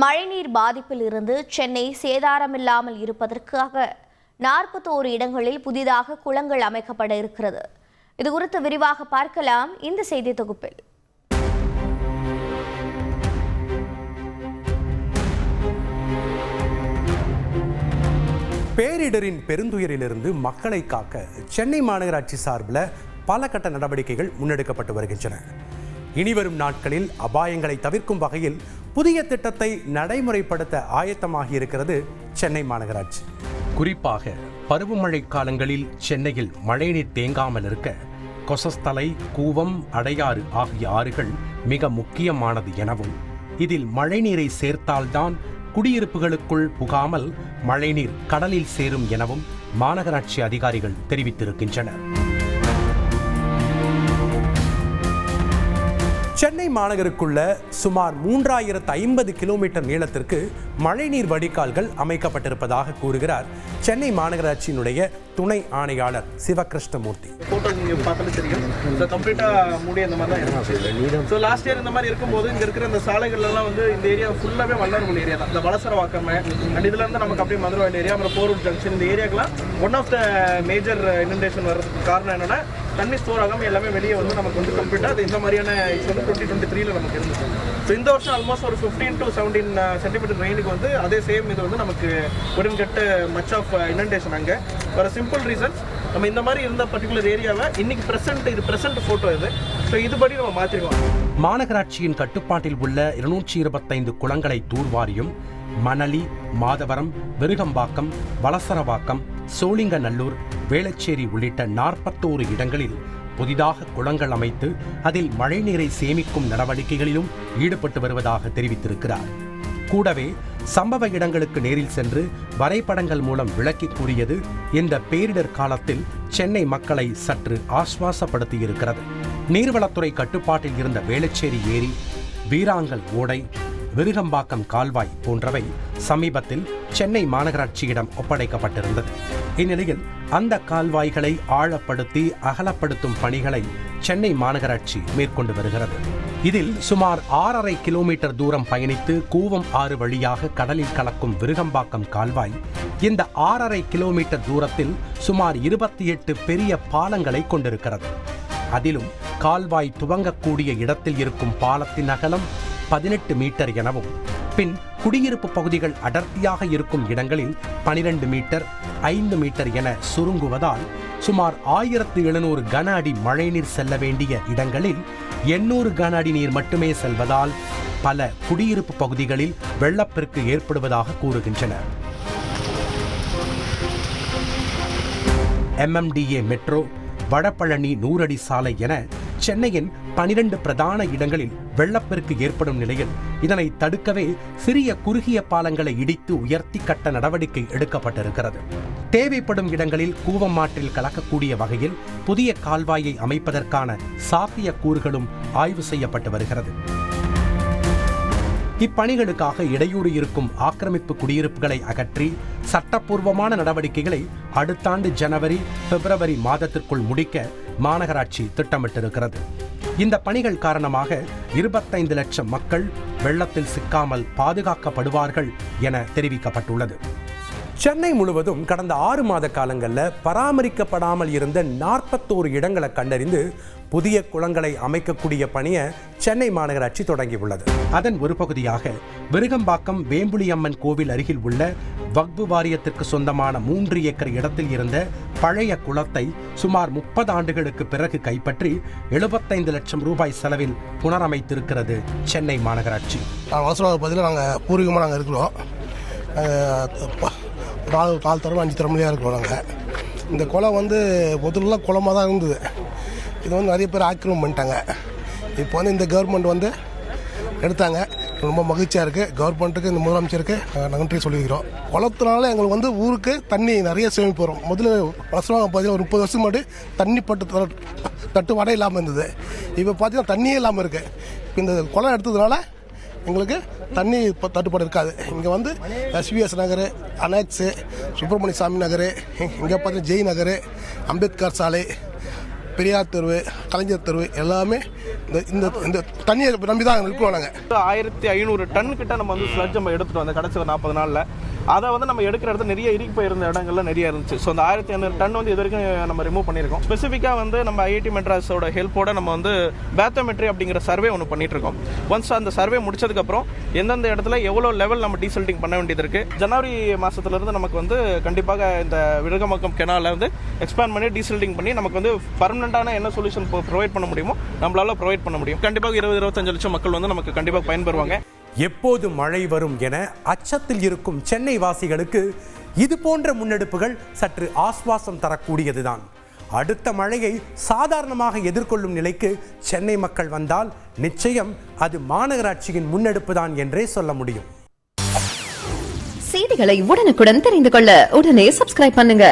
மழைநீர் பாதிப்பில் இருந்து சென்னை சேதாரமில்லாமல் இருப்பதற்காக 41 இடங்களில் புதிதாக குளங்கள் அமைக்கப்பட இருக்கிறது. இதுகுறித்து விரிவாக பார்க்கலாம் இந்த செய்தி தொகுப்பில். பேரிடரின் பெருந்துயரிலிருந்து மக்களை காக்க சென்னை மாநகராட்சி சார்பில் பல கட்ட நடவடிக்கைகள் முன்னெடுக்கப்பட்டு வருகின்றன. இனிவரும் நாட்களில் அபாயங்களை தவிர்க்கும் வகையில் புதிய திட்டத்தை நடைமுறைப்படுத்த ஆயத்தமாகி இருக்கிறது சென்னை மாநகராட்சி. குறிப்பாக பருவமழை காலங்களில் சென்னையில் மழைநீர் தேங்காமல் இருக்க கொசஸ்தலை, கூவம், அடையாறு ஆகிய ஆறுகள் மிக முக்கியமானது எனவும், இதில் மழைநீரை சேர்த்தால்தான் குடியிருப்புகளுக்குள் புகாமல் மழைநீர் கடலில் சேரும் எனவும் மாநகராட்சி அதிகாரிகள் தெரிவித்திருக்கின்றனர். சென்னை மாநகருக்குள்ள சுமார் 3050 கிலோமீட்டர் நீளத்திற்கு மழைநீர் வடிகால்கள் அமைக்கப்பட்டிருப்பதாக கூறுகிறார் சென்னை மாநகராட்சியினுடைய துணை ஆணையாளர் சிவகிருஷ்ணமூர்த்தி. லாஸ்ட் இயர் இந்த மாதிரி இருக்கும்போது இங்க இருக்கிற இந்த சாலைகள் எல்லாம் வந்து இந்த ஏரியா ஃபுல்லாவே வல்லர்புல் ஏரியா தான். இந்த வலசரவாக்கம் அண்ட் இதுல இருந்து நமக்கு அப்படியே மதுரவாயில் ஏரியா, அப்புறம் போரூர் ஜங்ஷன், இந்த ஏரியாக்கெல்லாம் one of the major inundation வர்றதுக்கு காரணம் என்னன்னா தண்ணி ஸ்டோர் ஆகாம எல்லாமே வெளியே வந்து நமக்கு வந்து கம்ப்ளீட்டா அது இந்த மாதிரியான வந்து 2023 நமக்கு இருந்துச்சு. ஸோ இந்த வருஷம் ஆல்மோஸ்ட் ஒரு 15 to 17 சென்டிமீட்டர் ரெயினுக்கு வந்து அதே சேம் இது வந்து நமக்கு உடன் கெட்ட மச் ஆஃப் இனண்டேஷன். அங்கே ஒரு சிம்பிள் ரீசன், நம்ம இந்த மாதிரி இருந்த பர்டிகுலர் ஏரியாவை இன்னைக்கு பிரசன்ட் போட்டோ இது. ஸோ இதுபடி நம்ம மாற்றிருக்கோம். மாநகராட்சியின் கட்டுப்பாட்டில் உள்ள 225 குளங்களை தூர்வாரியும் மணலி, மாதவரம், விருகம்பாக்கம், வலசரவாக்கம், சோழிங்கநல்லூர், வேளச்சேரி உள்ளிட்ட 41 இடங்களில் புதிதாக குளங்கள் அமைத்து அதில் மழைநீரை சேமிக்கும் நடவடிக்கைகளிலும் ஈடுபட்டு வருவதாக தெரிவித்திருக்கிறார். கூடவே சம்பவ இடங்களுக்கு நேரில் சென்று வரைபடங்கள் மூலம் விளக்கி கூறியது இந்த பேரிடர் காலத்தில் சென்னை மக்களை சற்று ஆஸ்வாசப்படுத்தியிருக்கிறது. நீர்வளத்துறை கட்டுப்பாட்டில் இருந்த வேளச்சேரி ஏரி, வீராங்கல் ஓடை, விருகம்பாக்கம் கால்வாய் போன்றவை சமீபத்தில் சென்னை மாநகராட்சியிடம் ஒப்படைக்கப்பட்டிருந்தது. இந்நிலையில் அந்த கால்வாய்களை ஆழப்படுத்தி அகலப்படுத்தும் பணிகளை சென்னை மாநகராட்சி மேற்கொண்டு வருகிறது. இதில் சுமார் 6.5 கிலோமீட்டர் தூரம் பயணித்து கூவம் ஆறு வழியாக கடலில் கலக்கும் விருகம்பாக்கம் கால்வாய் இந்த 6.5 கிலோமீட்டர் தூரத்தில் சுமார் 28 பெரிய பாலங்களை கொண்டிருக்கிறது. அதிலும் கால்வாய் துவங்கக்கூடிய இடத்தில் இருக்கும் பாலத்தின் அகலம் 18 மீட்டர் எனவும், பின் குடியிருப்பு பகுதிகள் அடர்த்தியாக இருக்கும் இடங்களில் 12 மீட்டர், 5 மீட்டர் என சுருங்குவதால் சுமார் 1700 கன அடி மழைநீர் செல்ல வேண்டிய இடங்களில் 800 கன அடி நீர் மட்டுமே செல்வதால் பல குடியிருப்பு பகுதிகளில் வெள்ளப்பெருக்கு ஏற்படுவதாக கூறுகின்றனர். MMDA மெட்ரோ, வடபழனி 100 அடி சாலை என சென்னையின் 12 பிரதான இடங்களில் வெள்ளப்பெருக்கு ஏற்படும் நிலையில் இதனை தடுக்கவே சிறிய குறுகிய பாலங்களை இடித்து உயர்த்தி கட்ட நடவடிக்கை எடுக்கப்பட்டிருக்கிறது. தேவைப்படும் இடங்களில் கூவம் ஆற்றில் கலக்கக்கூடிய வகையில் புதிய கால்வாயை அமைப்பதற்கான சாத்திய கூறுகளும் ஆய்வு செய்யப்பட்டு வருகிறது. இப்பணிகளுக்காக இடையூறு இருக்கும் ஆக்கிரமிப்பு குடியிருப்புகளை அகற்றி சட்டப்பூர்வமான நடவடிக்கைகளை அடுத்த ஆண்டு ஜனவரி, பிப்ரவரி மாதத்திற்குள் முடிக்க மாநகராட்சி திட்டமிட்டிருக்கிறது. இந்த பணிகள் காரணமாக 25 லட்சம் மக்கள் வெள்ளத்தில் சிக்காமல் பாதுகாக்கப்படுவார்கள் என தெரிவிக்கப்பட்டுள்ளது. சென்னை முழுவதும் கடந்த 6 மாத காலங்களில் பராமரிக்கப்படாமல் இருந்த 41 இடங்களை கண்டறிந்து புதிய குளங்களை அமைக்கக்கூடிய பணியை சென்னை மாநகராட்சி தொடங்கியுள்ளது. அதன் ஒரு பகுதியாக விருகம்பாக்கம் வேம்புலியம்மன் கோவில் அருகில் உள்ள வக்பு வாரியத்திற்கு சொந்தமான 3 ஏக்கர் இடத்தில் இருந்த பழைய குளத்தை சுமார் 30 ஆண்டுகளுக்கு பிறகு கைப்பற்றி 75 லட்சம் ரூபாய் செலவில் புனரமைத்திருக்கிறது சென்னை மாநகராட்சி. நாங்கள் பூர்வீகமாக நாங்கள் இருக்கிறோம். 4 தரம் 5 தரமுறையாக இருக்கிறோம். நாங்கள் இந்த குளம் வந்து முதல்ல குளமாக தான் இருந்தது. இது வந்து நிறைய பேர் ஆக்கிரமம் பண்ணிட்டாங்க. இப்போ வந்து இந்த கவர்மெண்ட் வந்து எடுத்தாங்க. ரொம்ப மகிழ்ச்சியாக இருக்குது. கவர்மெண்ட்டுக்கு, இந்த முதலமைச்சருக்கு நன்றி சொல்லிக்கிறோம். குளத்தினால எங்களுக்கு வந்து ஊருக்கு தண்ணி நிறைய சேமிப்பு வரும். முதல்ல வருஷமாக பார்த்தீங்கன்னா ஒரு 30 வருஷம் முன்னாடி தண்ணி தட்டுப்பாடே இல்லாமல் இருந்தது. இப்போ பார்த்தீங்கன்னா தண்ணியே இல்லாமல் இருக்குது. இப்போ இந்த குளம் எடுத்ததுனால எங்களுக்கு தண்ணி இப்போ தட்டுப்பாடு இருக்காது. இங்கே வந்து SVS நகர், அனெக்ஸு, சுப்பிரமணிய சாமி நகர், இங்கே பார்த்தீங்கன்னா ஜெய் நகர், அம்பேத்கர் சாலை, பெரியார் தெருவு, கலைஞர் தெருவு எல்லாமே இந்த இந்த தண்ணியை நம்பி தான் இருக்கிறோம் நாங்கள். 1500 டன் கிட்ட நம்ம வந்து ஸ்லட்ஜ் நம்ம எடுத்துட்டோம் அந்த கடைசி 40 நாளில். அதை வந்து நம்ம எடுக்கிற இடத்துல நிறைய இறுக்கி போயிருந்த இடங்கள்ல நிறைய இருந்துச்சு. ஸோ அந்த 1500 டன் வந்து இது வரைக்கும் நம்ம ரிமூவ் பண்ணியிருக்கோம். ஸ்பெசிஃபிக்காக வந்து நம்ம ஐஐடி மெட்ராஸோட ஹெல்ப்போட நம்ம வந்து பேத்தோமெட்ரி அப்படிங்கிற சர்வே ஒன்று பண்ணிட்டு இருக்கோம். ஒன்ஸ் அந்த சர்வே முடிச்சதுக்கப்புறம் எந்தெந்த இடத்துல எவ்வளோ லெவல் நம்ம டீசல்ட்டிங் பண்ண வேண்டியது இருக்கு. ஜனவரி மாசத்துலேருந்து நமக்கு வந்து கண்டிப்பாக இந்த விருகம்பாக்கம் கெனால வந்து எக்ஸ்பேண்ட் பண்ணி டீசல்ட்டிங் பண்ணி நமக்கு வந்து பர்மனண்டான என்ன சொல்யூஷன் ப்ரொவைட் பண்ண முடியுமோ நம்மளால ப்ரொவைட் பண்ண முடியும். கண்டிப்பாக 20-25 லட்சம் மக்கள் வந்து நமக்கு கண்டிப்பாக பயன்பெறுவாங்க. எப்போது மழை வரும் என அச்சத்தில் இருக்கும் சென்னை வாசிகளுக்கு இது போன்ற முன்னெடுப்புகள் சற்று ஆஸ்வாசம் தரக்கூடியதுதான். அடுத்த மழையை சாதாரணமாக எதிர்கொள்ளும் நிலைக்கு சென்னை மக்கள் வந்தால் நிச்சயம் அது மாநகராட்சியின் முன்னெடுப்பு தான் என்றே சொல்ல முடியும். செய்திகளை உடனுக்குடன் தெரிந்து கொள்ள உடனே சப்ஸ்கிரைப் பண்ணுங்க.